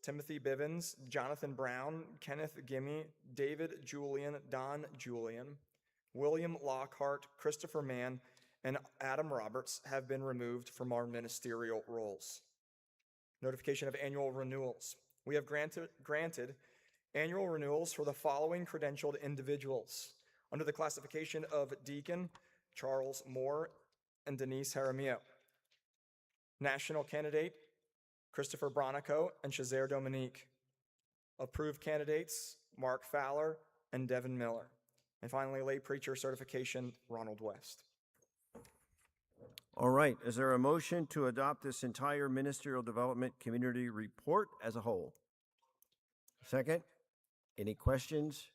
Timothy Bivens, Jonathan Brown, Kenneth Gimme, David Julian, Don Julian, William Lockhart, Christopher Mann, and Adam Roberts have been removed from our ministerial roles. Notification of annual renewals. We have granted annual renewals for the following credentialed individuals. Under the classification of deacon, Charles Moore and Denise Jaramillo. National candidate, Christopher Bronico and Shazair Dominique. Approved candidates, Mark Fowler and Devin Miller. And finally, lay preacher certification, Ronald West. All right, is there a motion to adopt this entire ministerial development community report as a whole? Second, any questions?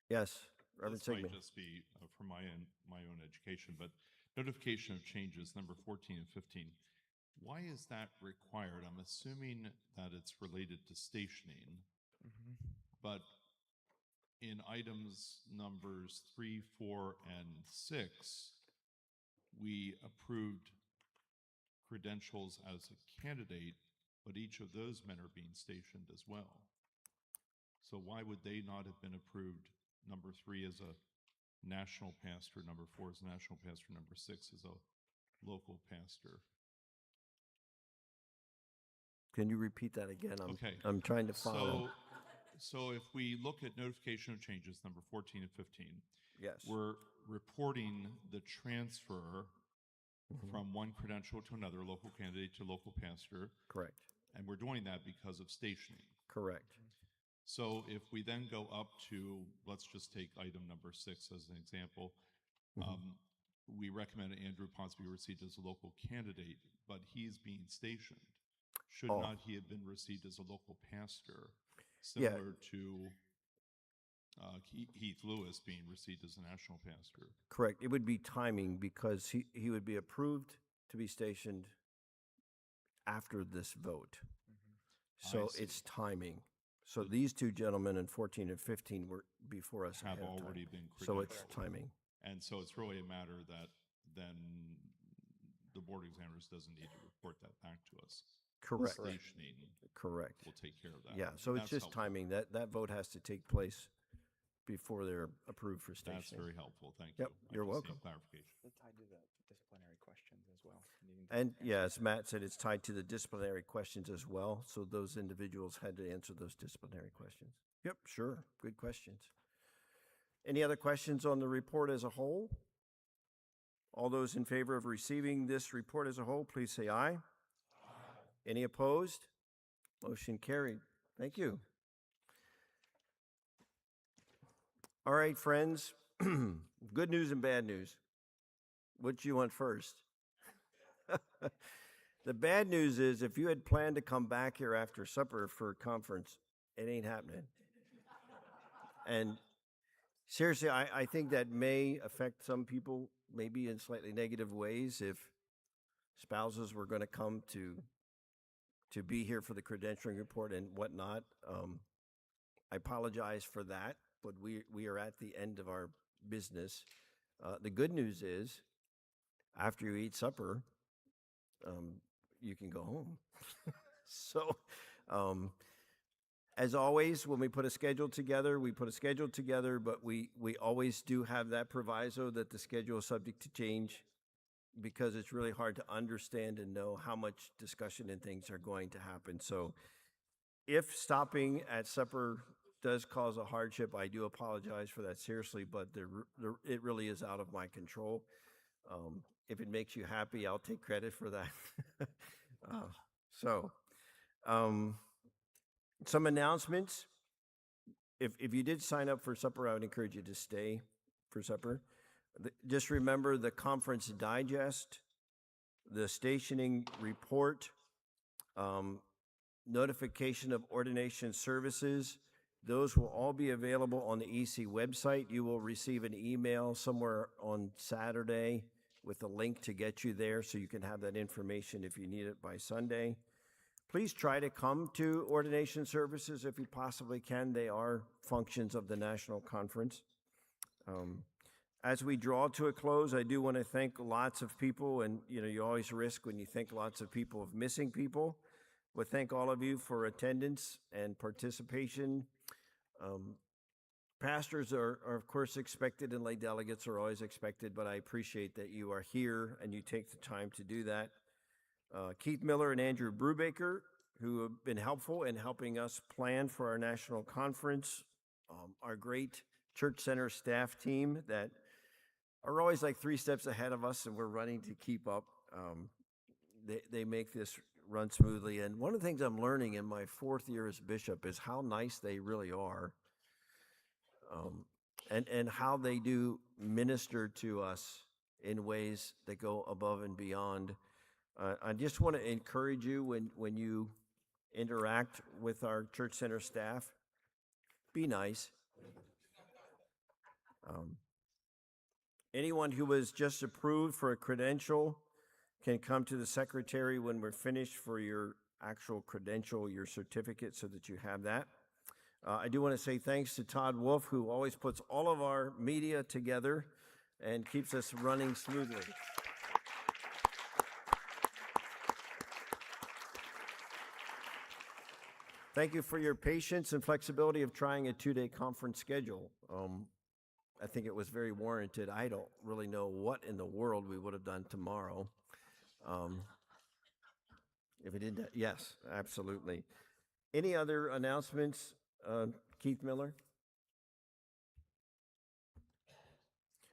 Yes, Reverend This might Sigmund. just be for my own education, but notification of changes, number 14 and 15. Why is that required? I'm assuming that it's related to stationing, but in items numbers 3, 4, and 6, we approved credentials as a candidate, but each of those men are being stationed as well. So why would they not have been approved? Number 3 is a national pastor, number 4 is a national pastor, number 6 is a local pastor. Can you repeat that again? Okay. I'm trying to follow. So if we look at notification of changes, number 14 and 15, Yes. we're reporting the transfer from one credential to another, local candidate to local pastor, Correct. and we're doing that because of stationing. Correct. So if we then go up to, let's just take item number 6 as an example, we recommend Andrew Potts be received as a local candidate, but he's being stationed. Should not he have been received as a local pastor, similar to Heath Lewis being received as a national pastor? Correct. It would be timing because he would be approved to be stationed after this vote. So it's timing. So these two gentlemen in 14 and 15 were before us. Have ahead of time. already been credentialed. So it's timing. And so it's really a matter that then the board of examiners doesn't need to report that back to us. Correct. Stationing Correct. will take care of that. Yeah, so it's That's just helpful. timing. That vote has to take place before they're approved for stationing. That's very helpful. Thank Yep, you. you're I just need welcome. Clarification. It's tied to the disciplinary questions as well. And yeah, as Matt said, it's tied to the disciplinary questions as well. So those individuals had to answer those disciplinary questions. Yep, sure. Good questions. Any other questions on the report as a whole? All those in favor of receiving this report as a whole, please say aye. Any opposed? Motion carried. Thank you. All right, friends. Good news and bad news. What do you want first? The bad news is if you had planned to come back here after supper for a conference, it ain't happening. And seriously, I think that may affect some people maybe in slightly negative ways if spouses were going to come to be here for the credentialing report and whatnot. I apologize for that, but we are at the end of our business. The good news is after you eat supper, you can go home. So, as always, when we put a schedule together, but we always do have that proviso that the schedule is subject to change because it's really hard to understand and know how much discussion and things are going to happen. So if stopping at supper does cause a hardship, I do apologize for that seriously, but it really is out of my control. If it makes you happy, I'll take credit for that. Some announcements. If you did sign up for supper, I would encourage you to stay for supper. Just remember the conference digest, the stationing report, notification of ordination services. Those will all be available on the EC website. You will receive an email somewhere on Saturday with a link to get you there so you can have that information if you need it by Sunday. Please try to come to ordination services if you possibly can. They are functions of the National Conference. As we draw to a close, I do want to thank lots of people, and you always risk when you think lots of people of missing people. We thank all of you for attendance and participation. Pastors are, of course, expected, and lay delegates are always expected, but I appreciate that you are here and you take the time to do that. Keith Miller and Andrew Brubaker, who have been helpful in helping us plan for our national conference. Our great church center staff team that are always like 3 steps ahead of us, and we're running to keep up. They make this run smoothly. And one of the things I'm learning in my 4th year as bishop is how nice they really are. And how they do minister to us in ways that go above and beyond. I just want to encourage you when you interact with our church center staff, be nice. Anyone who was just approved for a credential can come to the secretary when we're finished for your actual credential, your certificate, so that you have that. I do want to say thanks to Todd Wolf, who always puts all of our media together and keeps us running smoothly. Thank you for your patience and flexibility of trying a 2-day conference schedule. I think it was very warranted. I don't really know what in the world we would have done tomorrow. If it didn't, yes, absolutely. Any other announcements, Keith Miller?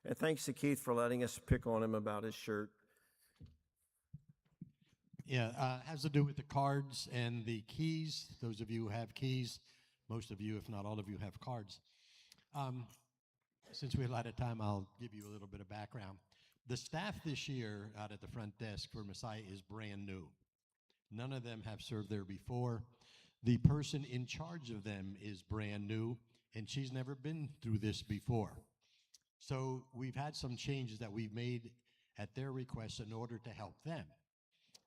And thanks to Keith for letting us pick on him about his shirt. Yeah, has to do with the cards and the keys. Those of you who have keys, most of you, if not all of you, have cards. Since we have a lot of time, I'll give you a little bit of background. The staff this year out at the front desk for Messiah is brand new. None of them have served there before. The person in charge of them is brand new, and she's never been through this before. So we've had some changes that we've made at their request in order to help them.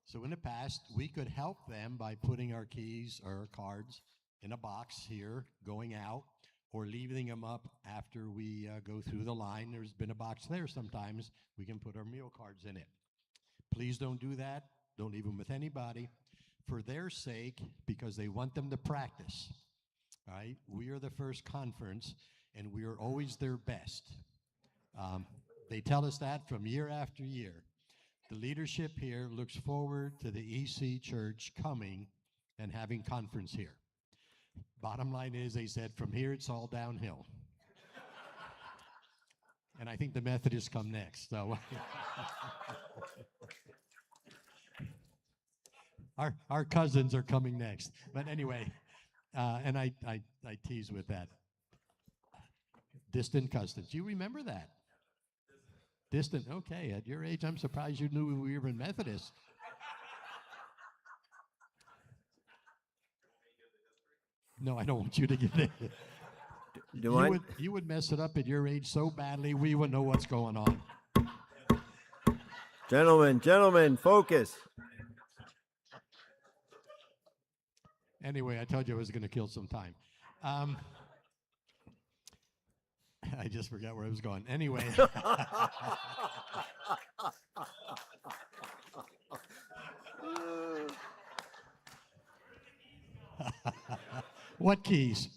So in the past, we could help them by putting our keys or our cards in a box here, going out, or leaving them up after we go through the line. There's been a box there sometimes. We can put our meal cards in it. Please don't do that. Don't leave them with anybody. For their sake, because they want them to practice. All right? We are the first conference, and we are always their best. They tell us that from year after year. The leadership here looks forward to the EC Church coming and having conference here. Bottom line is, they said, from here it's all downhill. And I think the Methodists come next. So our cousins are coming next. But anyway, and I tease with that. Distant cousins. Do you remember that? Distant. Okay. At your age, I'm surprised you knew we were in Methodist. No, I don't want you to get it. You would mess it up at your age so badly, we wouldn't know what's going on. Gentlemen, focus. Anyway, I told you I was going to kill some time. I just forgot where I was going. Anyway. What keys?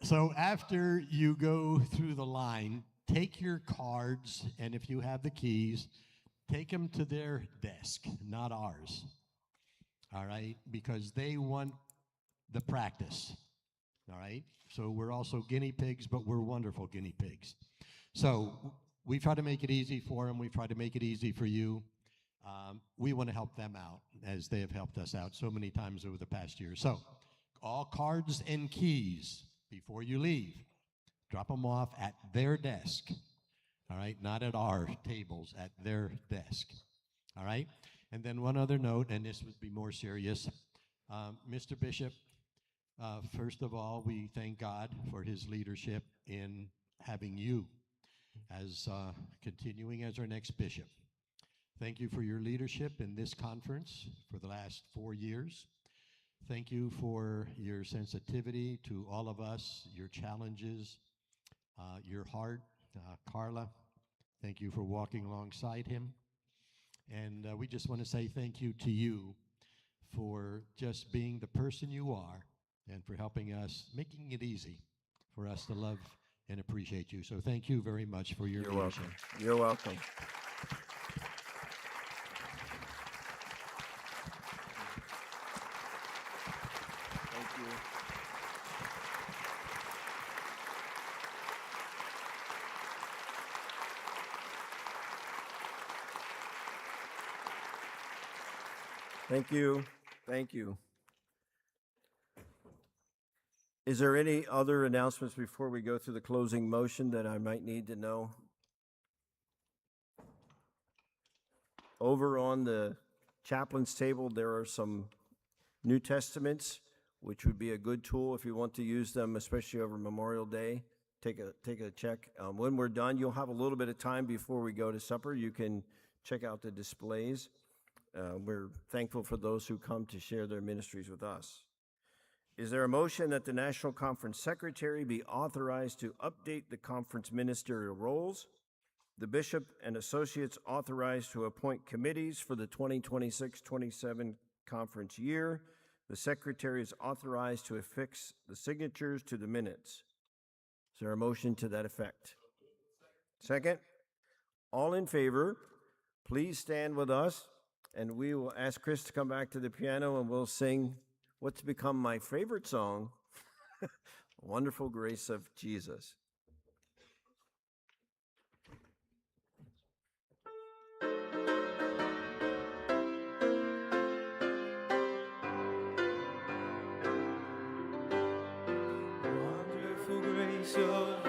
So after you go through the line, take your cards, and if you have the keys, take them to their desk, not ours. All right? Because they want the practice. All right? So we're also guinea pigs, but we're wonderful guinea pigs. So we try to make it easy for them. We try to make it easy for you. We want to help them out as they have helped us out so many times over the past year. So all cards and keys, before you leave, drop them off at their desk. All right? Not at our tables, at their desk. All right? And then one other note, and this would be more serious. Mr. Bishop, first of all, we thank God for his leadership in having you as continuing as our next bishop. Thank you for your leadership in this conference for the last 4 years. Thank you for your sensitivity to all of us, your challenges, your heart. Carla, thank you for walking alongside him. And we just want to say thank you to you for just being the person you are and for helping us, making it easy for us to love and appreciate you. So thank you very much for your You're leadership. welcome. You're welcome. Thank you. Thank you. Thank you. Is there any other announcements before we go through the closing motion that I might need to know? Over on the chaplain's table, there are some New Testaments, which would be a good tool if you want to use them, especially over Memorial Day. Take a check. When we're done, you'll have a little bit of time before we go to supper. You can check out the displays. We're thankful for those who come to share their ministries with us. Is there a motion that the National Conference Secretary be authorized to update the conference ministerial roles, the bishop and associates authorized to appoint committees for the 2026-27 conference year? The secretary is authorized to affix the signatures to the minutes. Is there a motion to that effect? Second? All in favor, please stand with us, and we will ask Chris to come back to the piano, and we'll sing what's become my favorite song, Wonderful Grace of Jesus. Wonderful grace of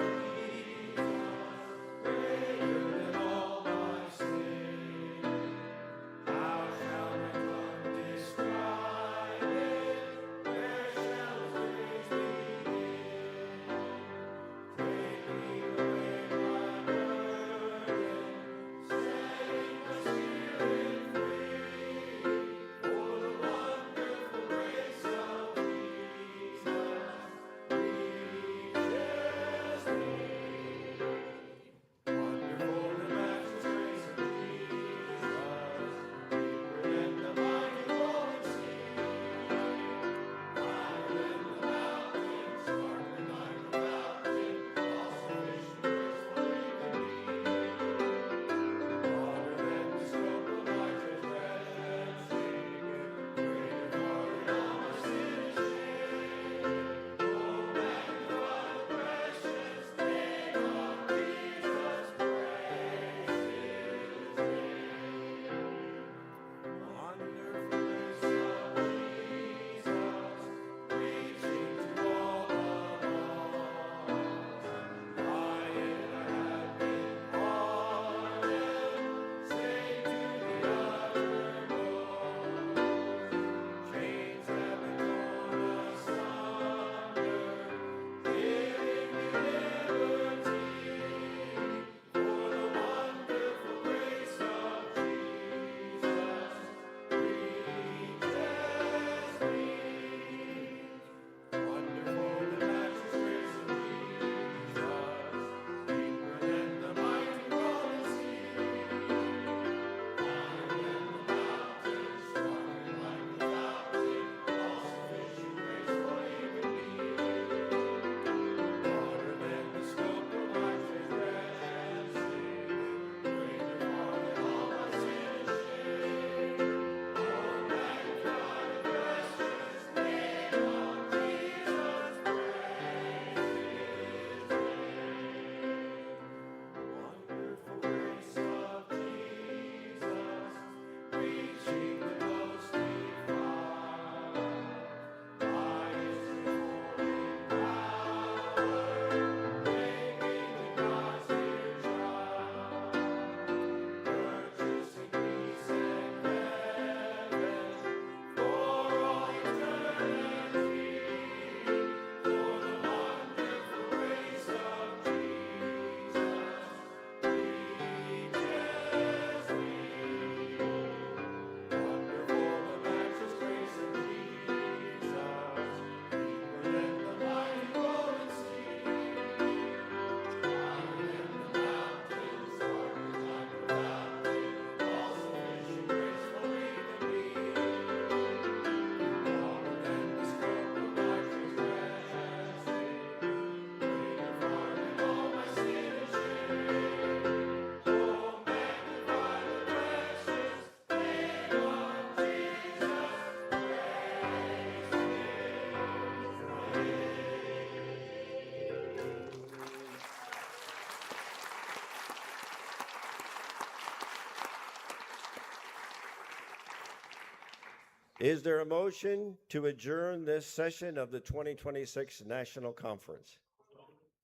Is there a motion to adjourn this session of the 2026 National Conference?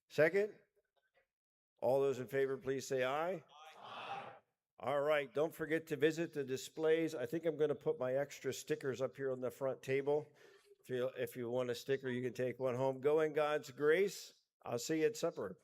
Second? All those in favor, please say aye. All right, don't forget to visit the displays. I think I'm going to put my extra stickers up here on the front table. If you want a sticker, you can take one home. Go in God's grace. I'll see you at supper.